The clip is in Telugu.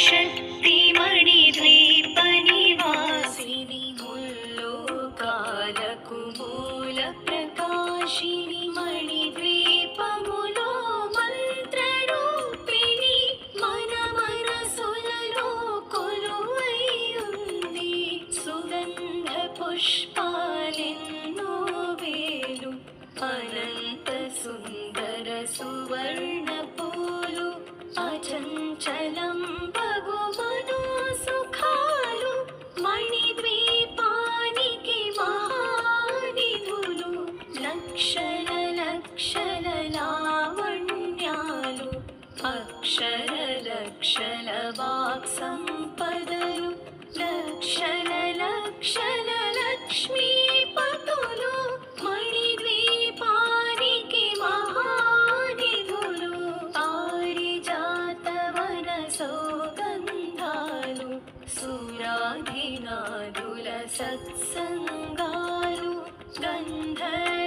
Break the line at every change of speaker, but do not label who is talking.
శక్తిమణిద్వీపనివాసిని ముల్లోకాలకు మూల ప్రకాశిని మణిద్వీపములో మంత్రరూపిణి మన మనసులలో కొలువై ఉంది. సుగంధ పుష్పాలెన్నో వేలు అనంత సుందర సువర్ణ పూలు అచంచలం భగుమనో సుఖాలు మణిద్వీపానికి మహానిధులు. లక్షల లక్షల లావణ్యాలు అక్షర లక్షల వాక్ సంపదలు లక్షల లక్షల లక్ష్మీపతులు మణిద్వీపానికి మహానిధులు. పారిజాతవన సౌగంధాలు సురాధినాదుల సత్సంగాలు గంధర్వ